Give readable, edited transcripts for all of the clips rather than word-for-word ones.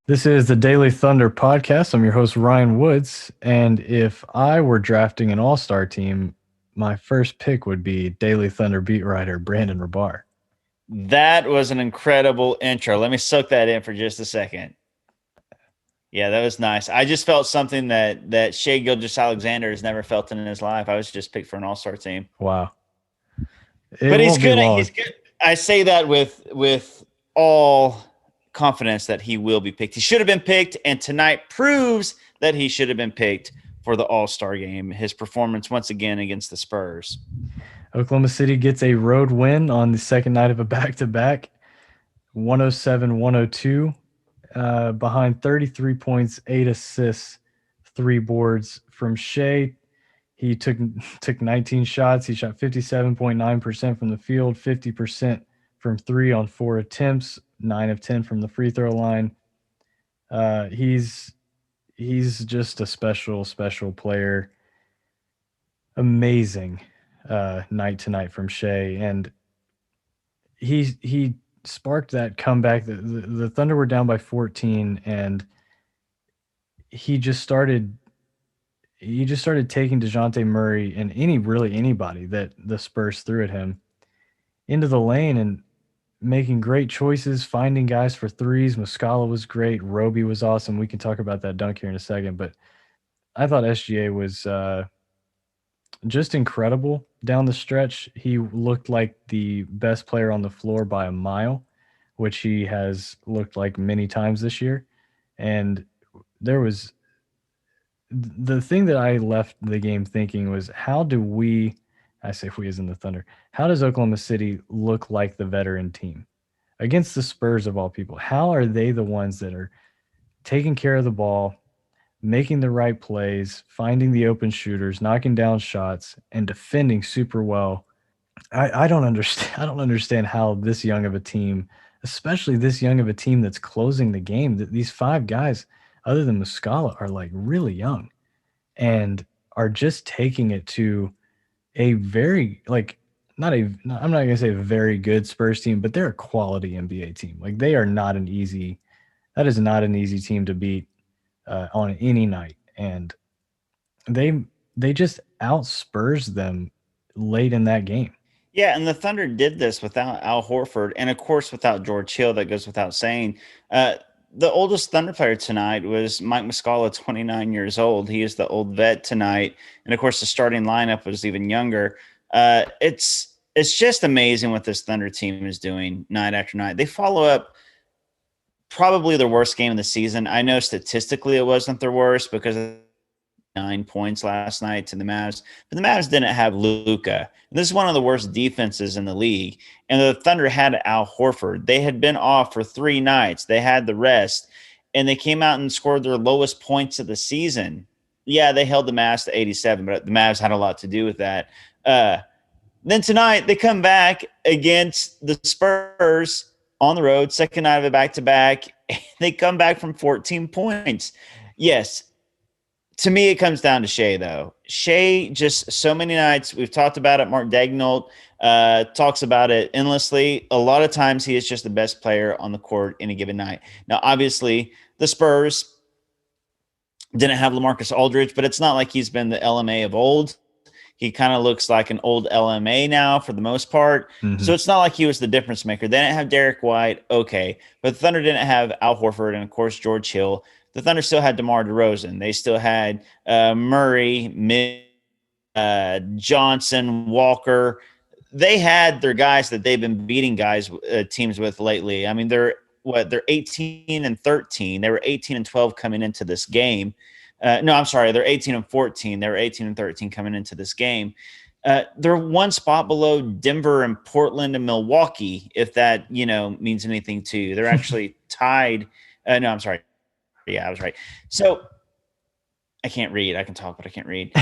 This is the Daily Thunder podcast. I'm your host, Ryan Woods. And if I were drafting an all-star team, my first pick would be Daily Thunder beat writer Brandon Rabar. That was an incredible intro. Let me soak that in for just a second. Yeah, that was nice. I just felt something that Shai Gilgeous-Alexander has never felt in his life. I was just picked for an all-star team. Wow. But he's good. He's good. I say that with all confidence that he will be picked. He should have been picked, and tonight proves that he should have been picked for the all-star game. His performance once again against the Spurs. Oklahoma City gets a road win on the second night of a back-to-back, 107-102, behind 33 points, 8 assists, 3 boards from Shai. He took 19 shots. He shot 57.9% from the field, 50% from 3 on 4 attempts, 9 of 10 from the free throw line. He's just a special player. Amazing night tonight from Shai, and he sparked that comeback. The Thunder were down by 14, and he just started taking DeJounte Murray and anybody that the Spurs threw at him into the lane and making great choices, finding guys for threes. Muscala was great. Roby was awesome. We can talk about that dunk here in a second, but I thought SGA was just incredible down the stretch. He looked like the best player on the floor by a mile, which he has looked like many times this year. And there was the thing that I left the game thinking was, how do we, I say we as in the Thunder, how does Oklahoma City look like the veteran team against the Spurs of all people? How are they the ones that are taking care of the ball, making the right plays, finding the open shooters, knocking down shots, and defending super well? I don't understand how this young of a team, especially this young of a team that's closing the game, that these 5 guys, other than Muscala, are like really young and are just taking it to a very, like, I'm not going to say a very good Spurs team, but they're a quality NBA team. Like, that is not an easy team to beat on any night. And they just out-Spurs them late in that game. Yeah, and the Thunder did this without Al Horford, and of course without George Hill. That goes without saying. The oldest Thunder player tonight was Mike Muscala, 29 years old. He is the old vet tonight, and of course the starting lineup was even younger. It's just amazing what this Thunder team is doing night after night. They follow up probably their worst game of the season. I know statistically it wasn't their worst because of 9 points last night to the Mavs, but the Mavs didn't have Luka. This is one of the worst defenses in the league, and the Thunder had Al Horford. They had been off for 3 nights. They had the rest, and they came out and scored their lowest points of the season. Yeah, they held the Mavs to 87, but the Mavs had a lot to do with that. Then tonight, they come back against the Spurs on the road, second night of a back-to-back. They come back from 14 points. Yes, to me, it comes down to Shai, though. Shai, just so many nights, we've talked about it. Mark Daigneault talks about it endlessly. A lot of times, he is just the best player on the court any given night. Now, obviously, the Spurs didn't have LaMarcus Aldridge, but it's not like he's been the LMA of old. He kind of looks like an old LMA now for the most part. Mm-hmm. So it's not like he was the difference maker. They didn't have Derek White. Okay. But the Thunder didn't have Al Horford and, of course, George Hill. The Thunder still had DeMar DeRozan. They still had Murray, Johnson, Walker. They had their guys that they've been beating teams with lately. I mean, they're 18-13. They were 18-12 coming into this game. No, I'm sorry. They're 18-14. They were 18-13 coming into this game. They're one spot below Denver and Portland and Milwaukee, if that, means anything to you. They're actually tied. No, I'm sorry. Yeah, I was right. So I can't read. I can talk, but I can't read.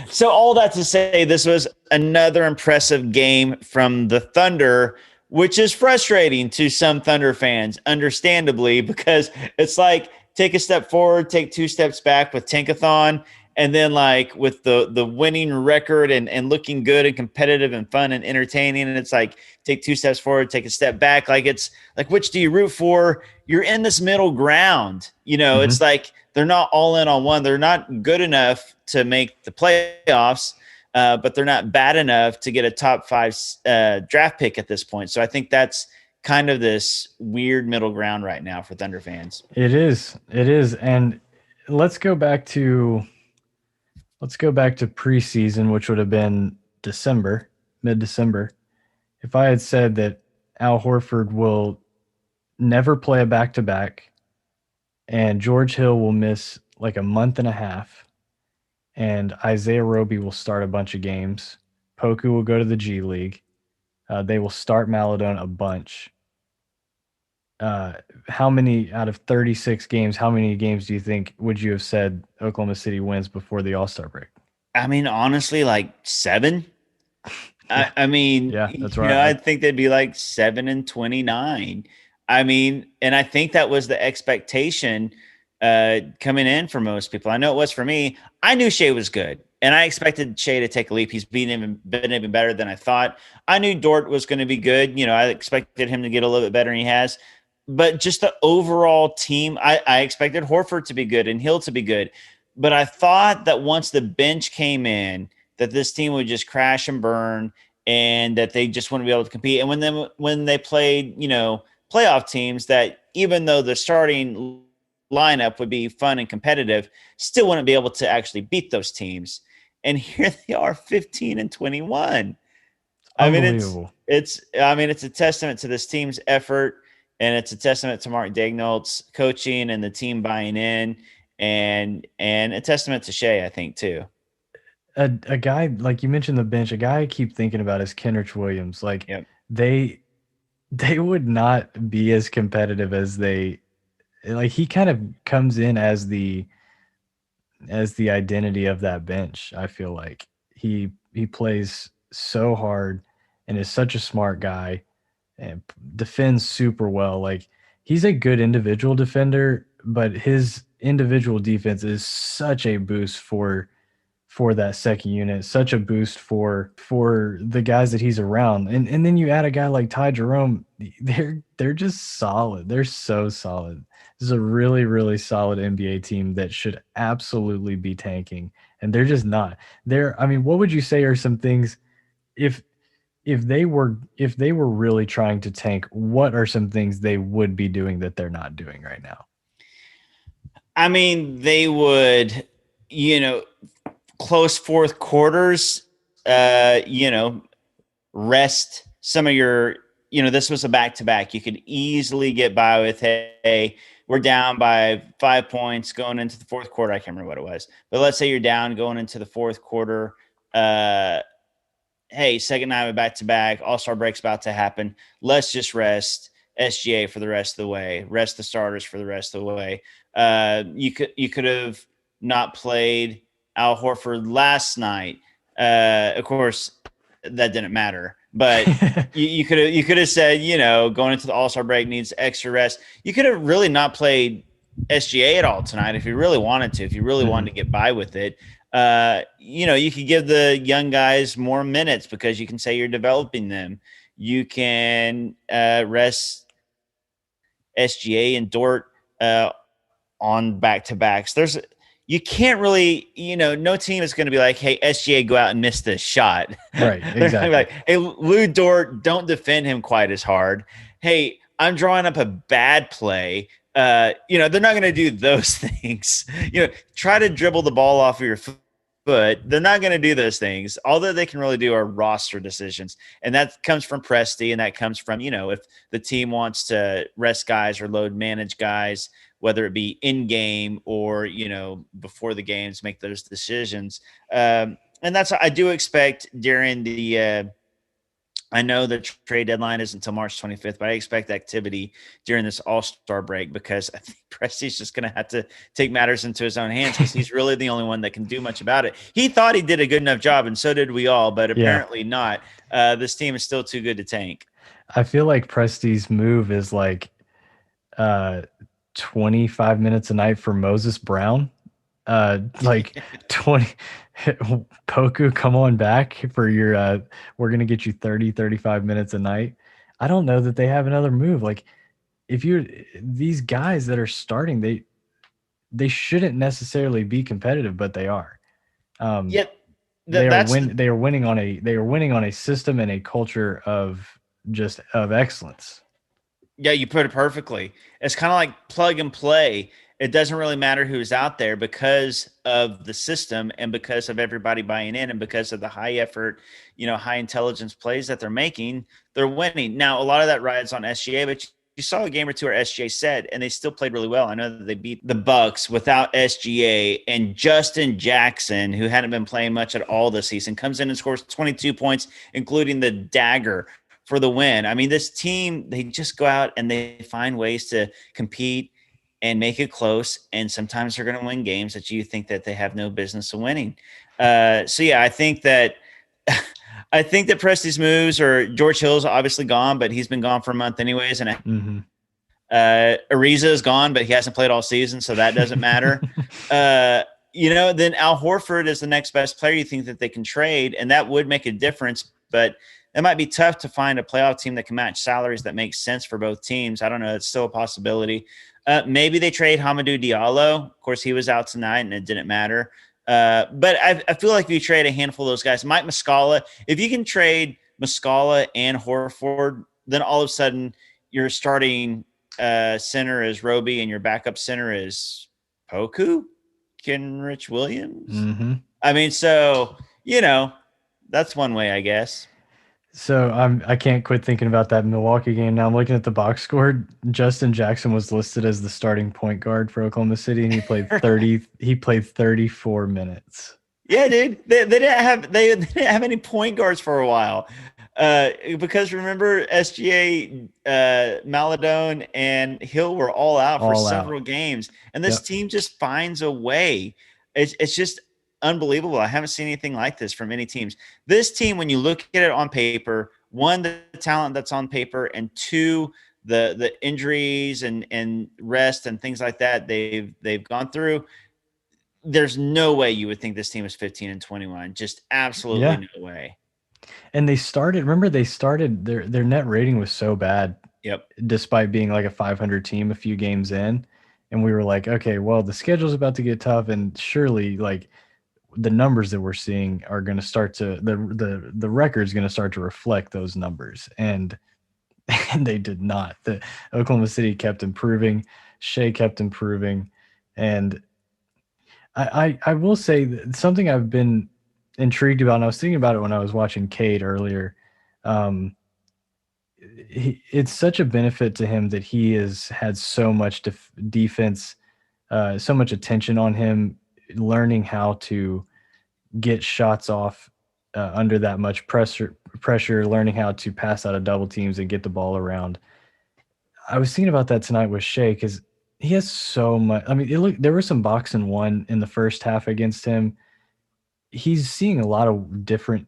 So all that to say, this was another impressive game from the Thunder, which is frustrating to some Thunder fans, understandably, because it's like take a step forward, take 2 steps back with Tankathon, and then like with the winning record and looking good and competitive and fun and entertaining, and it's like take 2 steps forward, take a step back. Like it's like which do you root for? You're in this middle ground. It's Hmm. like they're not all in on one. They're not good enough to make the playoffs, but they're not bad enough to get a top five draft pick at this point. So I think that's kind of this weird middle ground right now for Thunder fans. It is. It is. And let's go back to let's go back to preseason, which would have been December, mid-December. If I had said that Al Horford will never play a back-to-back and George Hill will miss like a month and a half and Isaiah Roby will start a bunch of games, Poku will go to the G League. They will start Maladone a bunch. uh, how many out of 36 games, how many games do you think would you have said Oklahoma City wins before the All-Star break? I mean, honestly, like 7. I, Yeah. I mean, Yeah, that's right. I think they'd be like 7-29. I mean, and I think that was the expectation coming in for most people. I know it was for me. I knew Shea was good, and I expected Shea to take a leap. He's been even better than I thought. I knew Dort was going to be good. I expected him to get a little bit better, and he has. But just the overall team, I expected Horford to be good and Hill to be good. But I thought that once the bench came in, that this team would just crash and burn and that they just wouldn't be able to compete. And when they played, playoff teams, that even though the starting lineup would be fun and competitive, still wouldn't be able to actually beat those teams. And here they are, 15-21. I mean, Unbelievable. it's a testament to this team's effort, and it's a testament to Mark Daignault's coaching and the team buying in, and a testament to Shea, I think, too. A guy like you mentioned the bench, a guy I keep thinking about is Kenrich Williams. Like Yep. they they would not be as competitive as they like he kind of comes in as the identity of that bench. I feel like he plays so hard and is such a smart guy and defends super well. Like he's a good individual defender, but his individual defense is such a boost for that second unit, such a boost for the guys that he's around. And then you add a guy like Ty Jerome, they're just solid. They're so solid. This is a really, really solid NBA team that should absolutely be tanking. And they're just not. I mean, what would you say are some things if if they were really trying to tank, what are some things they would be doing that they're not doing right now? I mean, they would, you know, close fourth quarters, rest some of your, this was a back to back. You could easily get by with, hey, we're down by 5 points going into the fourth quarter. I can't remember what it was, but let's say you're down going into the fourth quarter. Uh, hey, second night of back to back, All Star break's about to happen. Let's just rest SGA for the rest of the way, rest the starters for the rest of the way. You could have not played Al Horford last night. Of course, that didn't matter. But you could have said, going into the All Star break needs extra rest. You could have really not played SGA at all tonight if you really wanted to. If you really wanted to Mhm. get by with it, you could give the young guys more minutes because you can say you're developing them. You can rest SGA and Dort on back to backs. You can't really, no team is going to be like, hey, SGA, go out and miss this shot. Right, They're not going to be exactly. like, hey, Lou Dort, don't defend him quite as hard. Hey, I'm drawing up a bad play. They're not going to do those things. Try to dribble the ball off of your foot. They're not going to do those things. All that they can really do are roster decisions. And that comes from Presti, and that comes from, if the team wants to rest guys or load manage guys, whether it be in game or before the games, make those decisions. And that's what I do expect during the. I know the trade deadline is until March 25th, but I expect activity during this All Star break because I think Presti's just going to have to take matters into his own hands because he's really the only one that can do much about it. He thought he did a good enough job, and so did we all, but Yeah. apparently not. This team is still too good to tank. I feel like Presti's move is like uh 25 minutes a night for Moses Brown. like 20 Poku, come on back for your we're gonna get you 30-35 minutes a night. I don't know that they have another move. Like if you these guys that are starting, they shouldn't necessarily be competitive, but they are. Um, Yet that's the, they are winning on a system and a culture of just of excellence. yeah, you put it perfectly. It's kind of like plug and play. It doesn't really matter who's out there because of the system and because of everybody buying in and because of the high effort, high intelligence plays that they're making, they're winning. Now, a lot of that rides on SGA, but you saw a game or two where SGA said, and they still played really well. I know that they beat the Bucks without SGA, and Justin Jackson, who hadn't been playing much at all this season, comes in and scores 22 points, including the dagger for the win. I mean, this team, they just go out and they find ways to compete and make it close. And sometimes they're going to win games that you think that they have no business of winning. So yeah, I think that I think that Presti's moves or George Hill's obviously gone, but he's been gone for a month anyways. And Mm-hmm. Ariza is gone, but he hasn't played all season, so that doesn't matter. Uh, then Al Horford is the next best player you think that they can trade, and that would make a difference. But it might be tough to find a playoff team that can match salaries that makes sense for both teams. I don't know. It's still a possibility. Maybe they trade Hamidou Diallo. Of course, he was out tonight, and it didn't matter. But I feel like if you trade a handful of those guys, Mike Muscala, if you can trade Muscala and Horford, then all of a sudden you're starting center is Roby and your backup center is Poku, Kenrich Williams. Mm-hmm. I mean, so that's one way, I guess. So I can't quit thinking about that Milwaukee game. Now I'm looking at the box score. Justin Jackson was listed as the starting point guard for Oklahoma City, and he played 34 minutes. Yeah, dude. They didn't have any point guards for a while. Because remember SGA, Maladone, and Hill were all out for All out. several games, and this Yep. team just finds a way. It's just unbelievable. I haven't seen anything like this from any teams. This team, when you look at it on paper, one, the talent that's on paper, and two, the injuries and rest and things like that they've gone through. There's no way you would think this team is 15 and 21. Just absolutely Yeah. no way. And they started their net rating was so bad Yep. despite being like a 500 team a few games in. And we were like, okay, well, the schedule's about to get tough, and surely like the numbers that we're seeing are going to start to the record's going to start to reflect those numbers, and and they did not. The Oklahoma City kept improving, Shea kept improving, and I will say that something I've been intrigued about, and I was thinking about it when I was watching Cade earlier. Um, it's such a benefit to him that he has had so much defense, so much attention on him, learning how to get shots off under that much pressure, learning how to pass out of double teams and get the ball around. I was thinking about that tonight with Shea because he has so much. I mean, there was some box and one in the first half against him. He's seeing a lot of different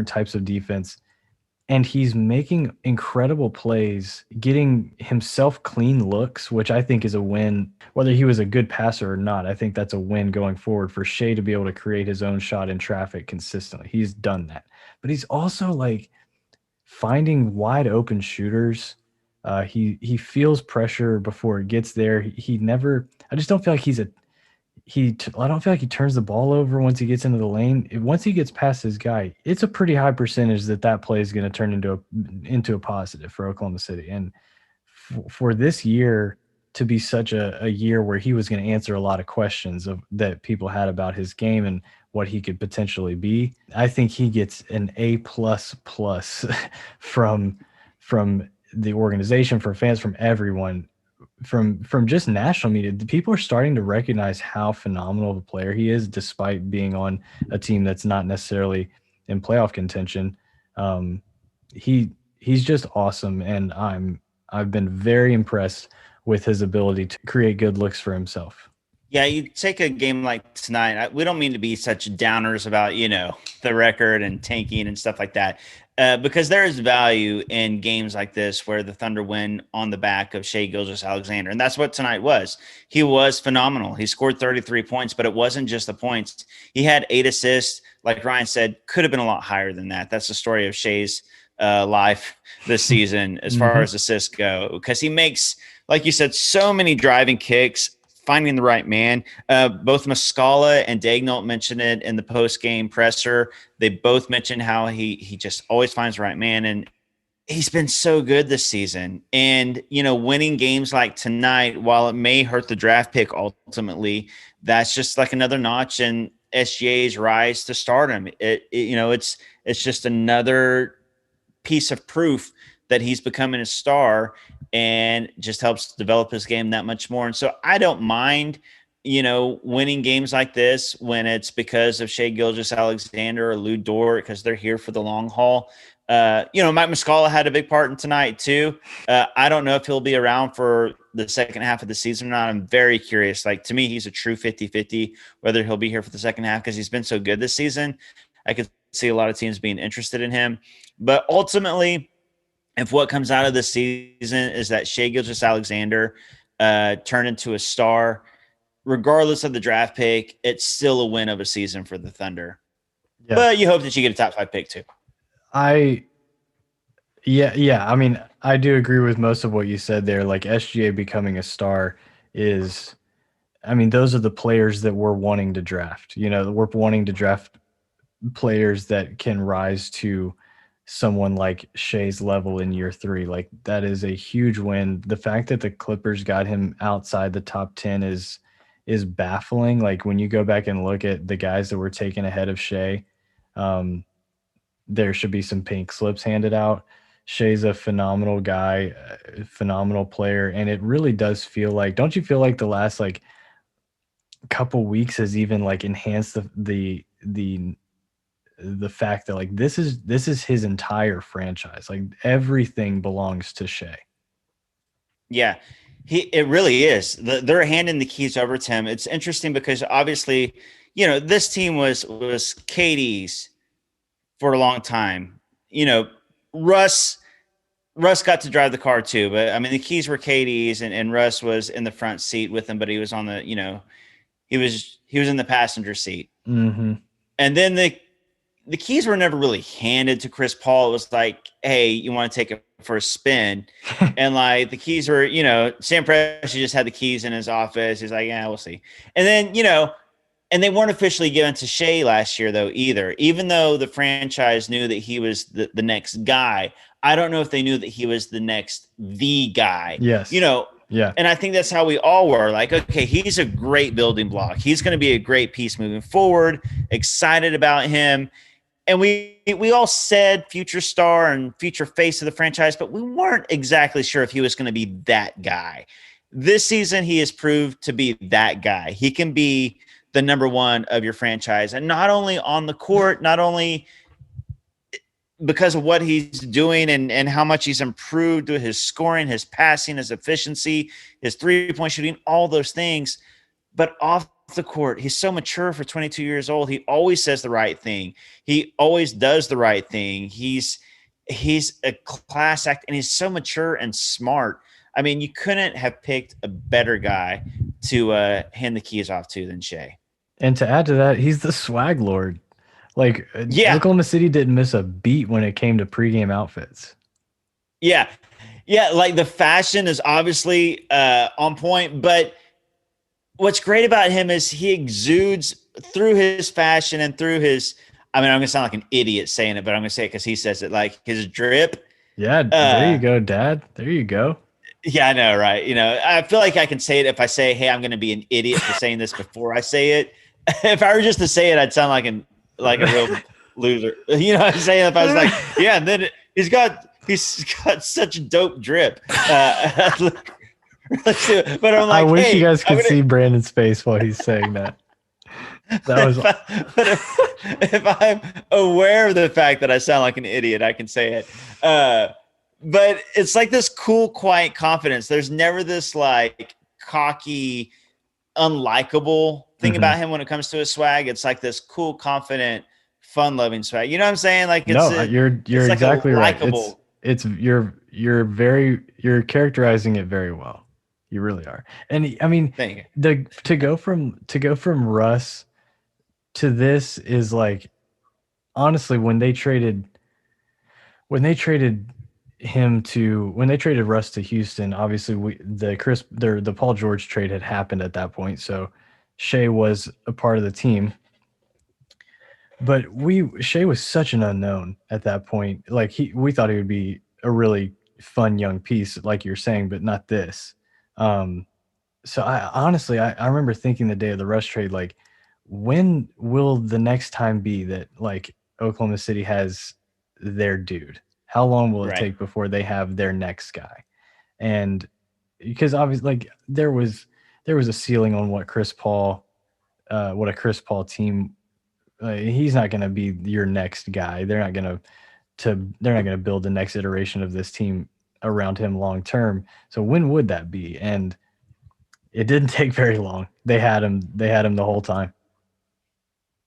types of defense, and he's making incredible plays, getting himself clean looks, which I think is a win. Whether he was a good passer or not, I think that's a win going forward for Shea to be able to create his own shot in traffic consistently. He's done that. But he's also like finding wide open shooters. He feels pressure before it gets there. He never. I just don't feel like I don't feel like he turns the ball over once he gets into the lane. Once he gets past his guy, it's a pretty high percentage that play is going to turn into a positive for Oklahoma City. And for this year to be such a year where he was going to answer a lot of questions that people had about his game and what he could potentially be, I think he gets an A++ from from the organization, from fans, from everyone, from just national media. People are starting to recognize how phenomenal of a player he is, despite being on a team that's not necessarily in playoff contention. Um, he's just awesome, and I've been very impressed with his ability to create good looks for himself. Yeah, you take a game like tonight. We don't mean to be such downers about the record and tanking and stuff like that, because there is value in games like this where the Thunder win on the back of Shai Gilgeous-Alexander, and that's what tonight was. He was phenomenal. He scored 33 points, but it wasn't just the points. He had 8 assists. Like Ryan said, could have been a lot higher than that. That's the story of Shai's life this season as far Hmm. as assists go, because he makes, like you said, so many driving kicks, finding the right man. Both Muscala and Daignault mentioned it in the post game presser. They both mentioned how he just always finds the right man, and he's been so good this season. And winning games like tonight, while it may hurt the draft pick ultimately, that's just like another notch in SGA's rise to stardom. It's just another piece of proof that he's becoming a star, and just helps develop his game that much more. And so I don't mind, winning games like this when it's because of Shai Gilgeous-Alexander or Lou Dort, because they're here for the long haul. Mike Muscala had a big part in tonight too. I don't know if he'll be around for the second half of the season or not. I'm very curious. Like, to me, he's a true 50-50, whether he'll be here for the second half, because he's been so good this season. I could see a lot of teams being interested in him. But ultimately, if what comes out of this season is that Shai Gilgeous-Alexander turned into a star, regardless of the draft pick, it's still a win of a season for the Thunder. Yeah, But you hope that you get a top 5 pick too. I yeah. I mean, I do agree with most of what you said there. Like SGA becoming a star is, I mean, those are the players that we're wanting to draft. We're wanting to draft players that can rise to someone like Shai's level in year 3. Like, that is a huge win. The fact that the Clippers got him outside the top 10 is baffling. Like, when you go back and look at the guys that were taken ahead of Shai, um, there should be some pink slips handed out. Shai's a phenomenal guy, a phenomenal player, and it really does feel like, don't you feel like the last like couple weeks has even like enhanced the fact that like this is his entire franchise. Like, everything belongs to Shai. Yeah, it really is. They're handing the keys over to him. It's interesting because obviously, this team was KD's for a long time. Russ Russ got to drive the car too, but I mean the keys were KD's, and Russ was in the front seat with him, but he was on the he was in the passenger seat. Hmm. And then the keys were never really handed to Chris Paul. It was like, hey, you want to take it for a spin? And like the keys were, Sam Presti just had the keys in his office. He's like, yeah, we'll see. And then, and they weren't officially given to Shai last year, though, either. Even though the franchise knew that he was the next guy, I don't know if they knew that he was the guy. Yes. Yeah. And I think that's how we all were. Like, okay, he's a great building block. He's going to be a great piece moving forward. Excited about him. And we all said future star and future face of the franchise, but we weren't exactly sure if he was going to be that guy. This season, he has proved to be that guy. He can be the number one of your franchise, and not only on the court, not only because of what he's doing and how much he's improved with his scoring, his passing, his efficiency, his 3-point shooting, all those things, but off the court, he's so mature for 22 years old. He always says the right thing. He always does the right thing. He's a class act, and he's so mature and smart. I mean, you couldn't have picked a better guy to hand the keys off to than Shai. And to add to that, he's the swag lord. Like, Yeah, Oklahoma City didn't miss a beat when it came to pregame outfits. yeah, yeah. Like the fashion is obviously on point, but what's great about him is he exudes through his fashion and through his. I mean, I'm gonna sound like an idiot saying it, but I'm gonna say it because he says it. Like his drip. Yeah, there you Uh, go, Dad. There you go. yeah, I know, right? I feel like I can say it if I say, "Hey, I'm gonna be an idiot for saying this before I say it." If I were just to say it, I'd sound like a real loser. You know what I'm saying? If I was like, "Yeah," and then he's got such dope drip. Let's do it. But I'm I like, wish you hey, guys could see Brandon's face while he's saying that. That was if I'm aware of the fact that I sound like an idiot, I can say it. But it's like this cool, quiet confidence. There's never this like cocky, unlikable thing Hmm. about him when it comes to his swag. It's like this cool, confident, fun-loving swag. You know what I'm saying? Like No, you're it's like a exactly right. likable. It's you're characterizing it very well. You really are. And I mean, Thing. the to go from Russ to this is like, honestly, when they traded when they traded Russ to Houston, obviously the Paul George trade had happened at that point, so Shea was a part of the team. But Shea was such an unknown at that point. Like, we thought he would be a really fun young piece, like you're saying, but not this. Um, so I honestly, I remember thinking the day of the Rush trade, like, when will the next time be that, like, Oklahoma City has their dude? How long will it Right. take before they have their next guy? And because obviously, like, there was a ceiling on what a Chris Paul team. He's not going to be your next guy. They're not going to build the next iteration of this team around him long term. So when would that be? And it didn't take very long. They had him. They had him the whole time.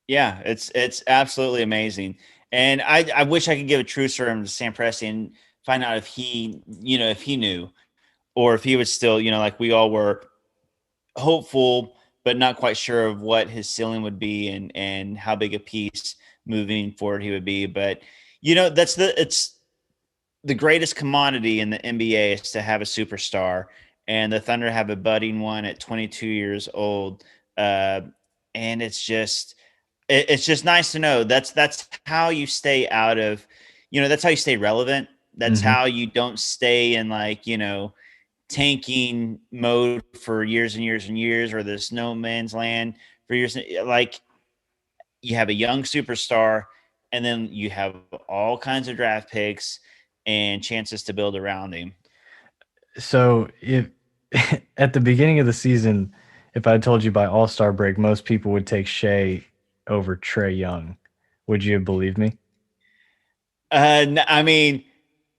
Yeah, it's absolutely amazing. And I wish I could give a true serum to Sam Presti and find out if if he knew, or if he was still, like we all were, hopeful but not quite sure of what his ceiling would be, and how big a piece moving forward he would be. But it's the greatest commodity in the NBA is to have a superstar, and the Thunder have a budding one at 22 years old. Uh, and it's just nice to know that's how you stay out of, that's how you stay relevant. That's Hmm. how you don't stay in, like, tanking mode for years and years and years, or this no man's land for years. Like, you have a young superstar, and then you have all kinds of draft picks and chances to build around him. So if at the beginning of the season, if I told you by All Star break, most people would take Shea over Trey Young, would you have believed me? I mean,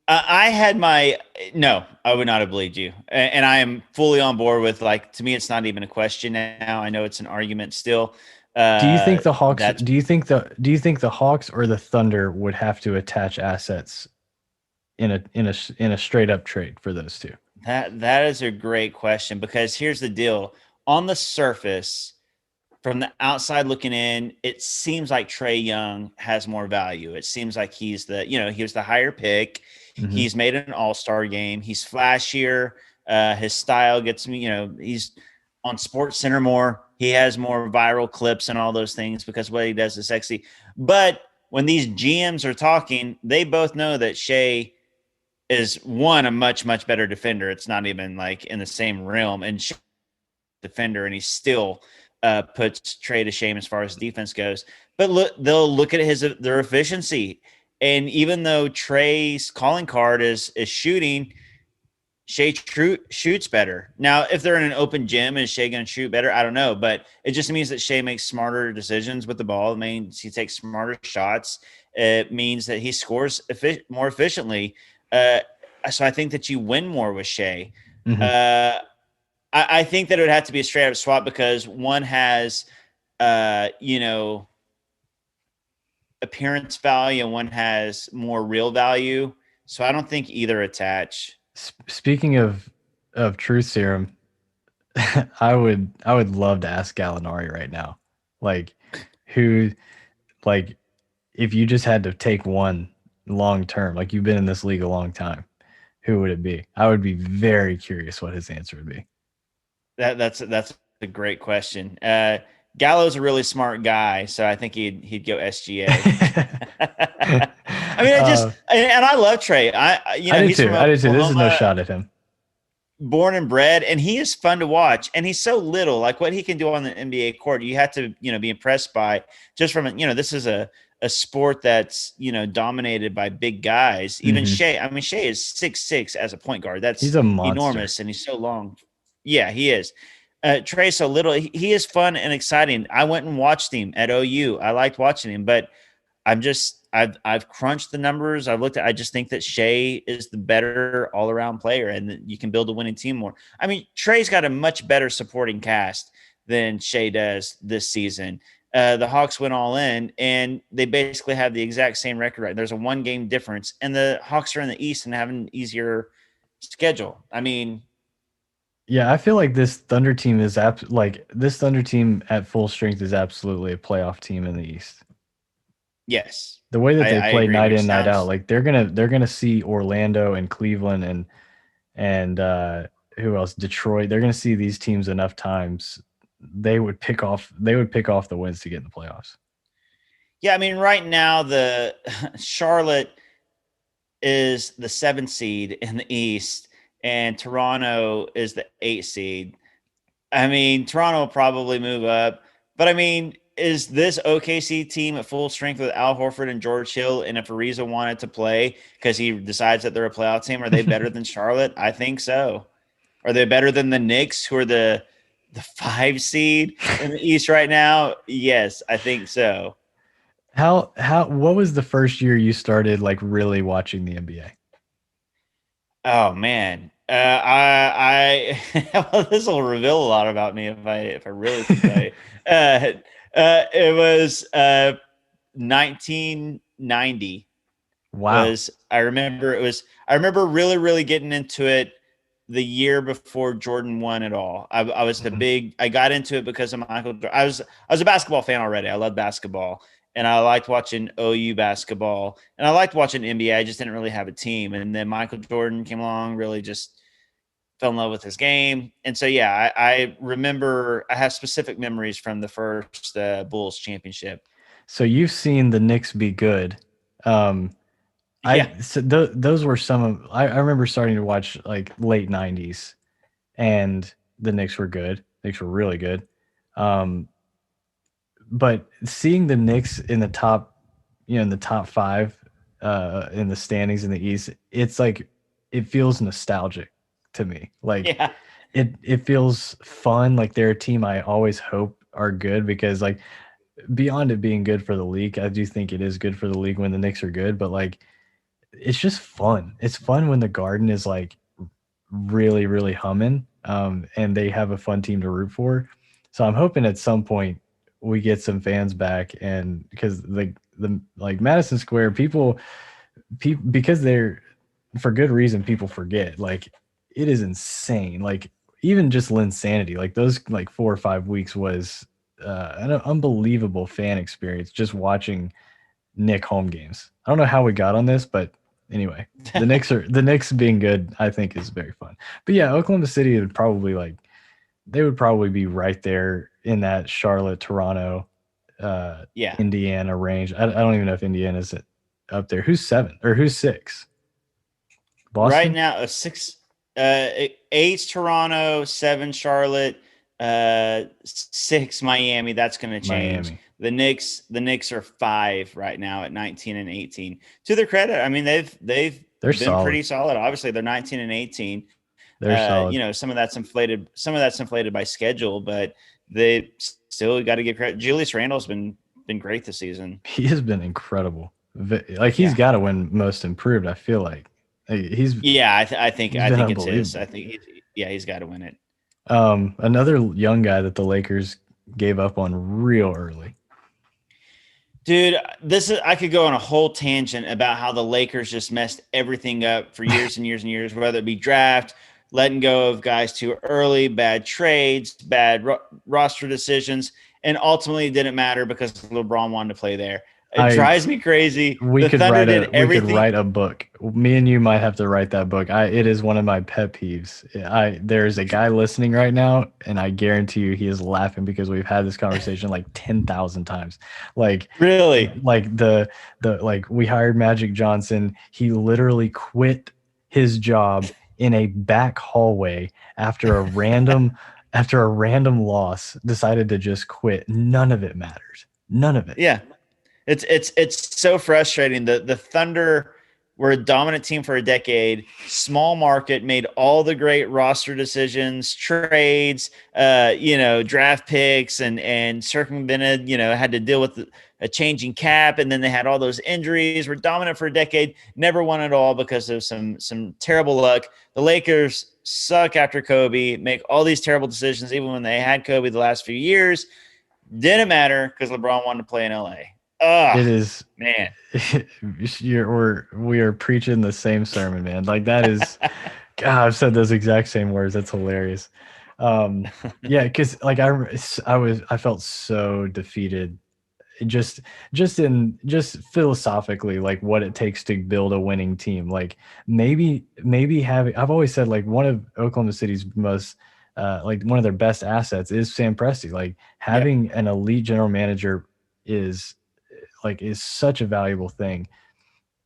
I had my no, I would not have believed you, and I am fully on board with, like, to me, it's not even a question now. I know it's an argument still. Do you think the Hawks? That's Do you think the Hawks or the Thunder would have to attach assets in a straight up trade for those two? that is a great question, because here's the deal: on the surface, from the outside looking in, it seems like Trey Young has more value. It seems like he was the higher pick. Hmm. He's made an all-star game. He's flashier. His style gets me, he's on Sports Center more. He has more viral clips and all those things because what he does is sexy. But when these GMs are talking, they both know that Shea is, one, a much, much better defender. It's not even like in the same realm. And Shea defender, and he still puts Trey to shame as far as defense goes. But they'll look at their efficiency, and even though Trey's calling card is shooting, shoots better. Now, if they're in an open gym, is Shea going to shoot better? I don't know, but it just means that Shea makes smarter decisions with the ball. It means he takes smarter shots. It means that he scores more efficiently. Uh, so I think that you win more with Shea. Hmm. Uh, I think that it would have to be a straight up swap, because one has, uh, you know, appearance value and one has more real value. So I don't think either attach. Speaking of truth serum, I would love to ask Gallinari right now, like, who, like, if you just had to take one long term, like, you've been in this league a long time, who would it be? I would be very curious what his answer would be. That's a great question. Gallo's a really smart guy, so I think he'd go SGA. I mean, uh, and I love Trey. I did He's from too. I did too. This is no Oklahoma, shot at him. born and bred, and he is fun to watch. And he's so little, like what he can do on the NBA court, you have to, be impressed by, just from, this is a sport that's, dominated by big guys. Even Hmm. Shea, I mean, Shea is 6'6" as a point guard. He's That's a monster. enormous, and he's so long. Yeah, he is. Trey's so little. He is fun and exciting. I went and watched him at OU. I liked watching him, but I've crunched the numbers. I just think that Shea is the better all around player, and that you can build a winning team more. I mean, Trey's got a much better supporting cast than Shai does this season. The Hawks went all in, and they basically have the exact same record. Right, there's a 1 game difference, and the Hawks are in the East and have an easier schedule. I mean, Yeah, I feel like this Thunder team is this Thunder team at full strength is absolutely a playoff team in the East. yes, The way that they I play agree. night Which in, night out, sounds like they're gonna see Orlando and Cleveland and who else? Detroit. They're gonna see these teams enough times. They would pick off the wins to get in the playoffs. yeah. I mean, right now the Charlotte is the 7th seed in the East, and Toronto is the 8th seed. I mean, Toronto will probably move up, but I mean, is this OKC team at full strength with Al Horford and George Hill? And if Ariza wanted to play because he decides that they're a playoff team, are they better than Charlotte? I think so. Are they better than the Knicks, who are the 5 seed in the East right now? Yes, I think so. What was the first year you started like really watching the NBA? Oh man, well, this will reveal a lot about me if I really tell you. Uh, it was 1990. Wow. Was I remember really getting into it the year before Jordan won it all. I was Mhm. I got into it because of Michael. I was a basketball fan already. I love basketball, and I liked watching OU basketball, and I liked watching NBA. I just didn't really have a team, and then Michael Jordan came along, really just fell in love with his game, and so yeah, I remember I have specific memories from the first Bulls championship. So you've seen the Knicks be good. Um, Yeah, those were some of I remember starting to watch like late '90s, and the Knicks were good. Knicks were really good. Um, but seeing the Knicks in the top, in the top five, in the standings in the East, it's like it feels nostalgic to me. Like yeah, it feels fun. Like they're a team I always hope are good because like beyond it being good for the league, I do think it is good for the league when the Knicks are good. But like it's just fun. It's fun when the Garden is like really, really humming, and they have a fun team to root for. So I'm hoping at some point we get some fans back, and because the like Madison Square people because they're for good reason people forget like it is insane. Like even just Linsanity, like those like 4 or 5 weeks was an unbelievable fan experience just watching Nick home games. I don't know how we got on this, but anyway, the Knicks being good, I think is very fun. But yeah, Oklahoma City would probably like they would probably be right there in that Charlotte, Toronto, yeah. Indiana range. I don't even know if Indiana's up there. Who's seven or who's six? Right Boston, now, eight Toronto, 7 Charlotte, 6 Miami. That's going to change. Miami. The Knicks are 5 right now at 19 and 18. To their credit, I mean they've They're been solid. pretty solid. Obviously, they're 19 and 18. They're solid. Some of that's inflated. Some of that's inflated by schedule, but they still got to give credit. Julius Randle's been great this season. He has been incredible. Like he's Yeah, got to win Most Improved. I feel like he's yeah. he's I been think it's his. unbelievable. Yeah, he's got to win it. Another young guy that the Lakers gave up on real early. Dude, this is I could go on a whole tangent about how the Lakers just messed everything up for years and years and years, whether it be draft, letting go of guys too early, bad trades, bad roster decisions, and ultimately it didn't matter because LeBron wanted to play there. It I drives me crazy. we The could Thunder write did a we could everything. write a book. Me and you might have to write that book. It is one of my pet peeves. I There's a guy listening right now, and I guarantee you he is laughing because we've had this conversation like 10,000 times. Like Really? like the like we hired Magic Johnson. He literally quit his job in a back hallway after a random loss, decided to just quit. None of it matters. None of it. Yeah. It's so frustrating. The Thunder were a dominant team for a decade. Small market, made all the great roster decisions, trades, draft picks, and circumvented. Had to deal with a changing cap, and then they had all those injuries. Were dominant for a decade, never won it all because of some terrible luck. The Lakers suck after Kobe, make all these terrible decisions, even when they had Kobe the last few years. Didn't matter because LeBron wanted to play in LA. Ugh, It is. man. We are preaching the same sermon, man. Like that is, God, I've said those exact same words. That's hilarious. Um, yeah, because like I felt so defeated just just philosophically, like what it takes to build a winning team. Like maybe having, I've always said like one of Oklahoma City's most like one of their best assets is Sam Presti. Like Yep. having an elite general manager is is such a valuable thing.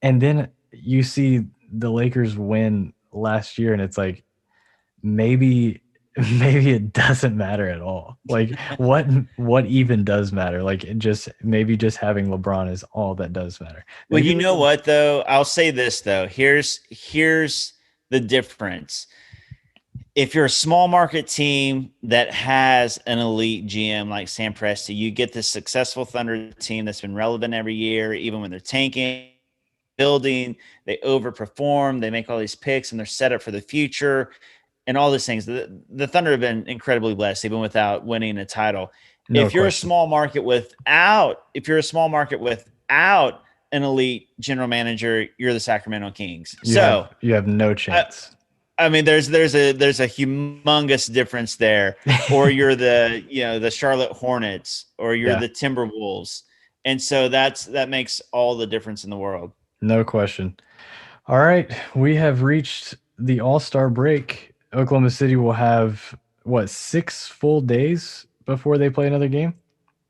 And then you see the Lakers win last year and it's like maybe maybe it doesn't matter at all. Like what even does matter? Like it just maybe just having LeBron is all that does matter. Well, Maybe you know Lakers. what though? I'll say this though. Here's the difference. If you're a small market team that has an elite GM like Sam Presti, you get this successful Thunder team that's been relevant every year, even when they're tanking, building, they overperform, they make all these picks, and they're set up for the future, and all these things. The Thunder have been incredibly blessed, even without winning a title. No question. If you're a small market without an elite general manager, you're the Sacramento Kings. So You have no uh, chance. I mean, there's a humongous difference there. Or you're the Charlotte Hornets, or you're Yeah, the Timberwolves, and so that makes all the difference in the world. no question. All right, we have reached the All-Star break. Oklahoma City will have what, 6 full days before they play another game?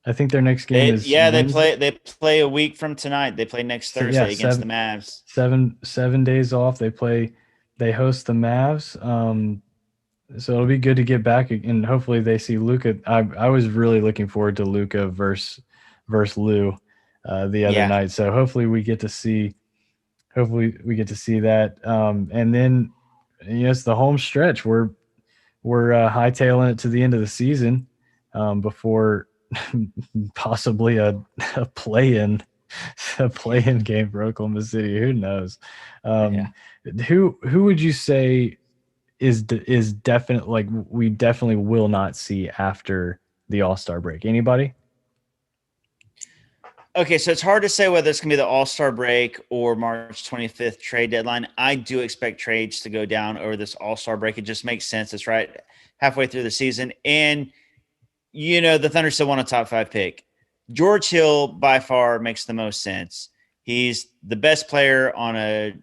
I think their next game They is yeah Wednesday. they play a week from tonight. They play next So yeah, Thursday against the Mavs. 7 days off. They host the Mavs. So it'll be good to get back and hopefully they see Luca. I was really looking forward to Luca versus Lou the other Yeah, night. So hopefully we get to see that. And then it's the home stretch. We're hightailing it to the end of the season before possibly a play-in a play-in game for Oklahoma City. Who knows? yeah. Um, who would you say is definite, like we definitely will not see after the All-Star break? Anybody? Okay, so it's hard to say whether it's going to be the All Star break or March 25th trade deadline. I do expect trades to go down over this All Star break. It just makes sense. It's right halfway through the season, and the Thunder still want a top five pick. George Hill by far makes the most sense. He's the best player on a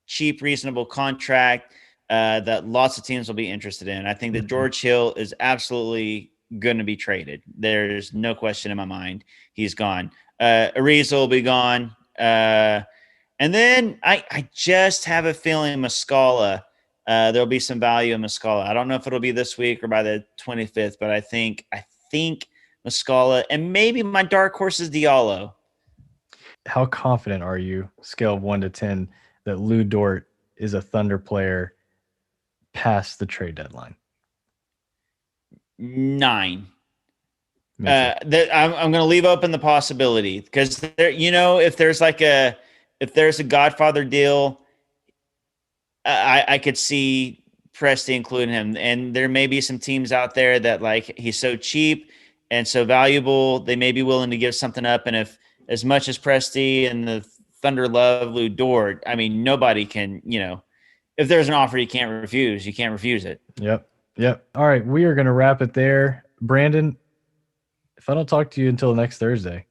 cheap, reasonable contract that lots of teams will be interested in. I think that Mhm. George Hill is absolutely going to be traded. There's no question in my mind. He's gone. Ariza will be gone. And then I just have a feeling Muscala. There'll be some value in Muscala. I don't know if it'll be this week or by the 25th, but I think Muscala, and maybe my dark horse is Diallo. How confident are you, scale of 1 to 10, that Lou Dort is a Thunder player past the trade deadline? 9. Me too. That I'm going to leave open the possibility because if there's a Godfather deal, I could see Presti including him, and there may be some teams out there that like he's so cheap and so valuable, they may be willing to give something up. And if as much as Presti and the Thunder love Lou Dort, I mean nobody can, if there's an offer you can't refuse, you can't refuse it. Yep. Yep. All right. We are going to wrap it there. Brandon, if I don't talk to you until next Thursday,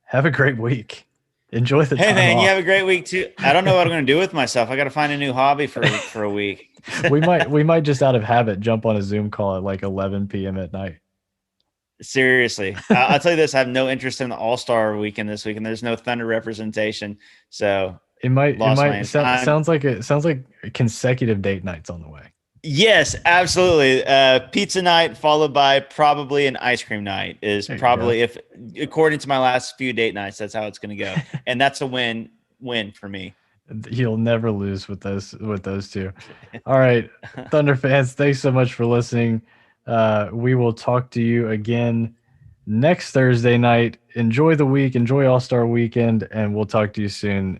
have a great week. Enjoy the Hey time man, you off. have a great week too. I don't know what I'm going to do with myself. I got to find a new hobby for a week. We might just out of habit jump on a Zoom call at like 11 p.m. at night. Seriously, I'll tell you this: I have no interest in the All Star weekend this week, and there's no Thunder representation, so It lost my might interest. I'm sounds like consecutive date nights on the way. Yes, absolutely. Pizza night followed by probably an ice cream night is There you go. probably, if according to my last few date nights, that's how it's going to go, and that's a win for me. You'll never lose with those two. All right, Thunder fans, thanks so much for listening. We will talk to you again next Thursday night. Enjoy the week, enjoy All Star Weekend, and we'll talk to you soon.